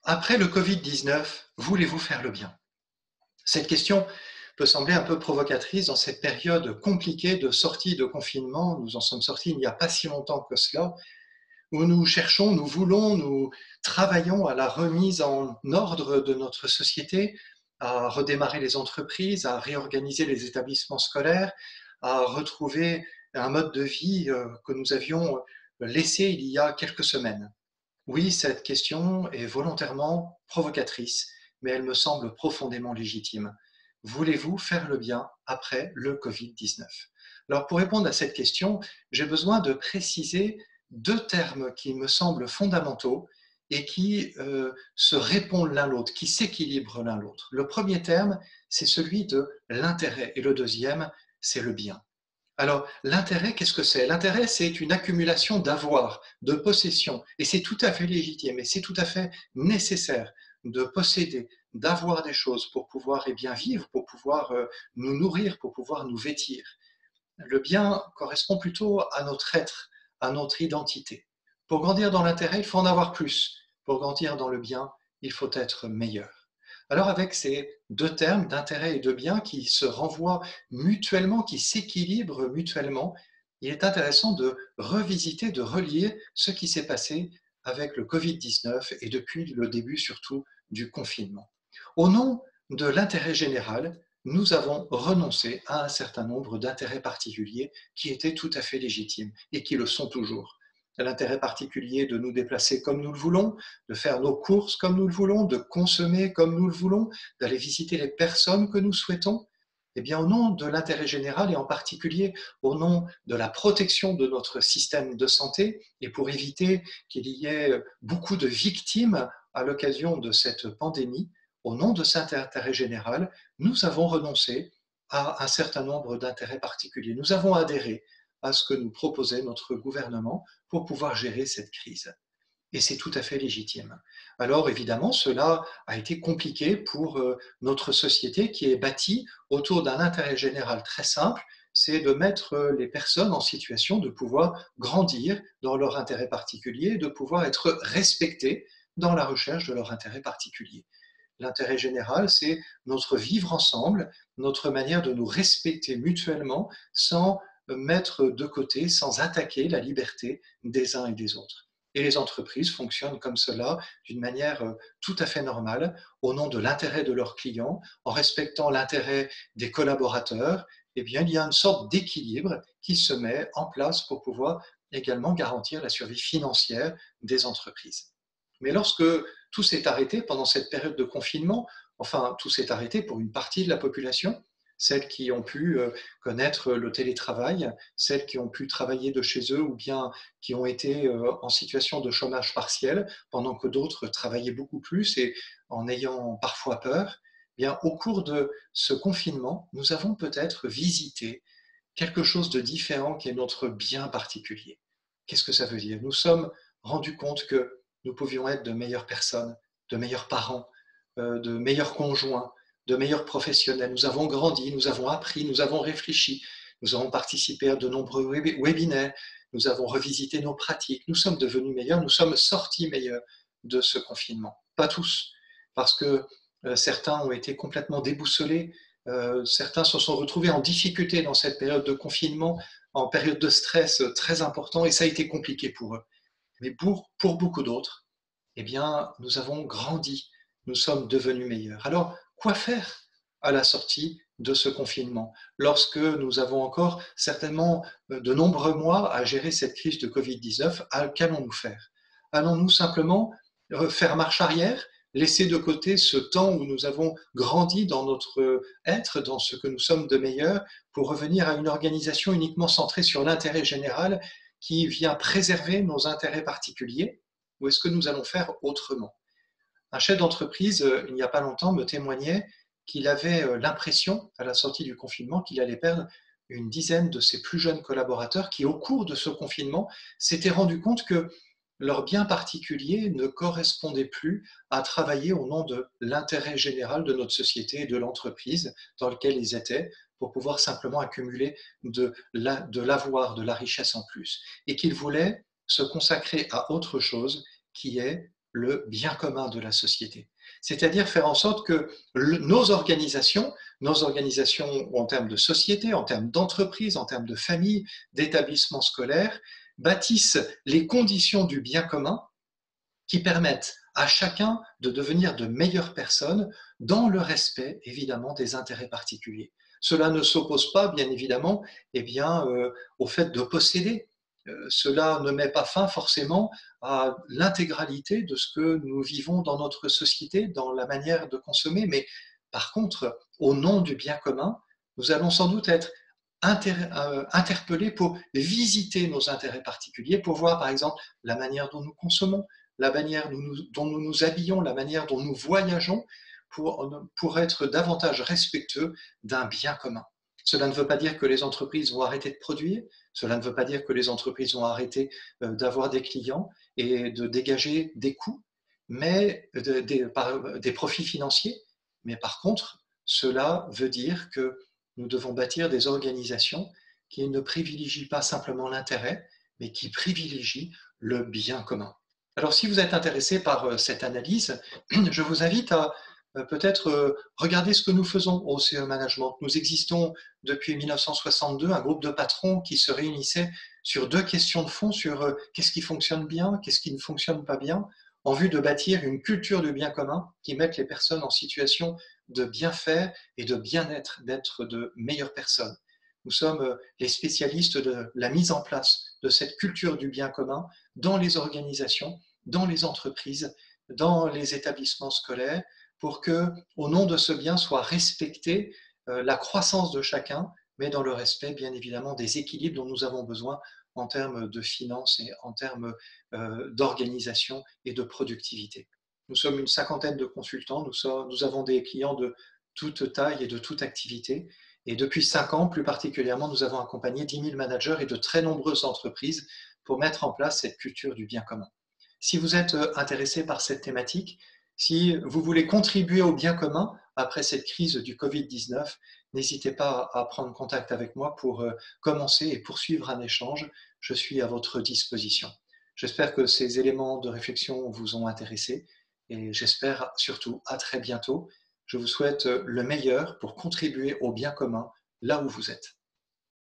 Après le Covid-19, voulez-vous faire le bien? Cette question peut sembler un peu provocatrice dans cette période compliquée de sortie de confinement. Nous en sommes sortis il n'y a pas si longtemps que cela, où nous cherchons, nous voulons, nous travaillons à la remise en ordre de notre société, à redémarrer les entreprises, à réorganiser les établissements scolaires, à retrouver un mode de vie que nous avions laissé il y a quelques semaines. Oui, cette question est volontairement provocatrice, mais elle me semble profondément légitime. Voulez-vous faire le bien après le Covid-19? Alors, pour répondre à cette question, j'ai besoin de préciser deux termes qui me semblent fondamentaux et qui se répondent l'un l'autre, qui s'équilibrent l'un l'autre. Le premier terme, c'est celui de l'intérêt et le deuxième, c'est le bien. Alors, l'intérêt, qu'est-ce que c'est? L'intérêt, c'est une accumulation d'avoir, de possessions, et c'est tout à fait légitime, et c'est tout à fait nécessaire de posséder, d'avoir des choses pour pouvoir eh bien, vivre, pour pouvoir nous nourrir, pour pouvoir nous vêtir. Le bien correspond plutôt à notre être, à notre identité. Pour grandir dans l'intérêt, il faut en avoir plus. Pour grandir dans le bien, il faut être meilleur. Alors avec ces deux termes d'intérêt et de bien qui se renvoient mutuellement, qui s'équilibrent mutuellement, il est intéressant de revisiter, de relire ce qui s'est passé avec le Covid-19 et depuis le début surtout du confinement. Au nom de l'intérêt général, nous avons renoncé à un certain nombre d'intérêts particuliers qui étaient tout à fait légitimes et qui le sont toujours. L'intérêt particulier de nous déplacer comme nous le voulons, de faire nos courses comme nous le voulons, de consommer comme nous le voulons, d'aller visiter les personnes que nous souhaitons. Eh bien, au nom de l'intérêt général et en particulier au nom de la protection de notre système de santé et pour éviter qu'il y ait beaucoup de victimes à l'occasion de cette pandémie, au nom de cet intérêt général, nous avons renoncé à un certain nombre d'intérêts particuliers. Nous avons adhéré à ce que nous proposait notre gouvernement pour pouvoir gérer cette crise. Et c'est tout à fait légitime. Alors évidemment, cela a été compliqué pour notre société qui est bâtie autour d'un intérêt général très simple, c'est de mettre les personnes en situation de pouvoir grandir dans leur intérêt particulier, de pouvoir être respectées dans la recherche de leur intérêt particulier. L'intérêt général, c'est notre vivre ensemble, notre manière de nous respecter mutuellement sans mettre de côté, sans attaquer la liberté des uns et des autres. Et les entreprises fonctionnent comme cela d'une manière tout à fait normale, au nom de l'intérêt de leurs clients, en respectant l'intérêt des collaborateurs. Eh bien, il y a une sorte d'équilibre qui se met en place pour pouvoir également garantir la survie financière des entreprises. Mais lorsque tout s'est arrêté pendant cette période de confinement, enfin tout s'est arrêté pour une partie de la population, celles qui ont pu connaître le télétravail, celles qui ont pu travailler de chez eux ou bien qui ont été en situation de chômage partiel, pendant que d'autres travaillaient beaucoup plus et en ayant parfois peur, eh bien, au cours de ce confinement, nous avons peut-être visité quelque chose de différent qui est notre bien particulier. Qu'est-ce que ça veut dire? Nous sommes rendus compte que nous pouvions être de meilleures personnes, de meilleurs parents, de meilleurs conjoints, de meilleurs professionnels. Nous avons grandi, nous avons appris, nous avons réfléchi, nous avons participé à de nombreux webinaires, nous avons revisité nos pratiques, nous sommes devenus meilleurs, nous sommes sortis meilleurs de ce confinement. Pas tous, parce que certains ont été complètement déboussolés, certains se sont retrouvés en difficulté dans cette période de confinement, en période de stress très important, et ça a été compliqué pour eux. Mais pour beaucoup d'autres, eh bien, nous avons grandi, nous sommes devenus meilleurs. Alors, quoi faire à la sortie de ce confinement, lorsque nous avons encore certainement de nombreux mois à gérer cette crise de Covid-19, qu'allons-nous faire? Allons-nous simplement faire marche arrière, laisser de côté ce temps où nous avons grandi dans notre être, dans ce que nous sommes de meilleur, pour revenir à une organisation uniquement centrée sur l'intérêt général qui vient préserver nos intérêts particuliers, ou est-ce que nous allons faire autrement? Un chef d'entreprise, il n'y a pas longtemps, me témoignait qu'il avait l'impression, à la sortie du confinement, qu'il allait perdre une dizaine de ses plus jeunes collaborateurs qui, au cours de ce confinement, s'étaient rendus compte que leur bien particulier ne correspondait plus à travailler au nom de l'intérêt général de notre société et de l'entreprise dans laquelle ils étaient pour pouvoir simplement accumuler de l'avoir, de la richesse en plus. Et qu'ils voulaient se consacrer à autre chose qui est le bien commun de la société. C'est-à-dire faire en sorte que nos organisations en termes de société, en termes d'entreprise, en termes de famille, d'établissements scolaires, bâtissent les conditions du bien commun qui permettent à chacun de devenir de meilleures personnes dans le respect, évidemment, des intérêts particuliers. Cela ne s'oppose pas, bien évidemment, au fait de posséder. Cela ne met pas fin forcément à l'intégralité de ce que nous vivons dans notre société, dans la manière de consommer, mais par contre, au nom du bien commun, nous allons sans doute être interpellés pour visiter nos intérêts particuliers, pour voir par exemple la manière dont nous consommons, la manière dont nous nous habillons, la manière dont nous voyageons, pour être davantage respectueux d'un bien commun. Cela ne veut pas dire que les entreprises vont arrêter de produire, cela ne veut pas dire que les entreprises vont arrêter d'avoir des clients et de dégager des coûts, mais des profits financiers. Mais par contre, cela veut dire que nous devons bâtir des organisations qui ne privilégient pas simplement l'intérêt, mais qui privilégient le bien commun. Alors, si vous êtes intéressé par cette analyse, je vous invite à peut-être regarder ce que nous faisons au CE Management. Nous existons depuis 1962, un groupe de patrons qui se réunissait sur deux questions de fond, sur qu'est-ce qui fonctionne bien, qu'est-ce qui ne fonctionne pas bien, en vue de bâtir une culture du bien commun qui mette les personnes en situation de bien faire et de bien-être, d'être de meilleures personnes. Nous sommes les spécialistes de la mise en place de cette culture du bien commun dans les organisations, dans les entreprises, dans les établissements scolaires, pour que, au nom de ce bien, soit respectée la croissance de chacun, mais dans le respect, bien évidemment, des équilibres dont nous avons besoin en termes de finances et en termes d'organisation et de productivité. Nous sommes une cinquantaine de consultants, nous avons des clients de toute taille et de toute activité. Et depuis 5 ans, plus particulièrement, nous avons accompagné 10 000 managers et de très nombreuses entreprises pour mettre en place cette culture du bien commun. Si vous êtes intéressé par cette thématique, si vous voulez contribuer au bien commun après cette crise du Covid-19, n'hésitez pas à prendre contact avec moi pour commencer et poursuivre un échange. Je suis à votre disposition. J'espère que ces éléments de réflexion vous ont intéressé et j'espère surtout à très bientôt. Je vous souhaite le meilleur pour contribuer au bien commun là où vous êtes.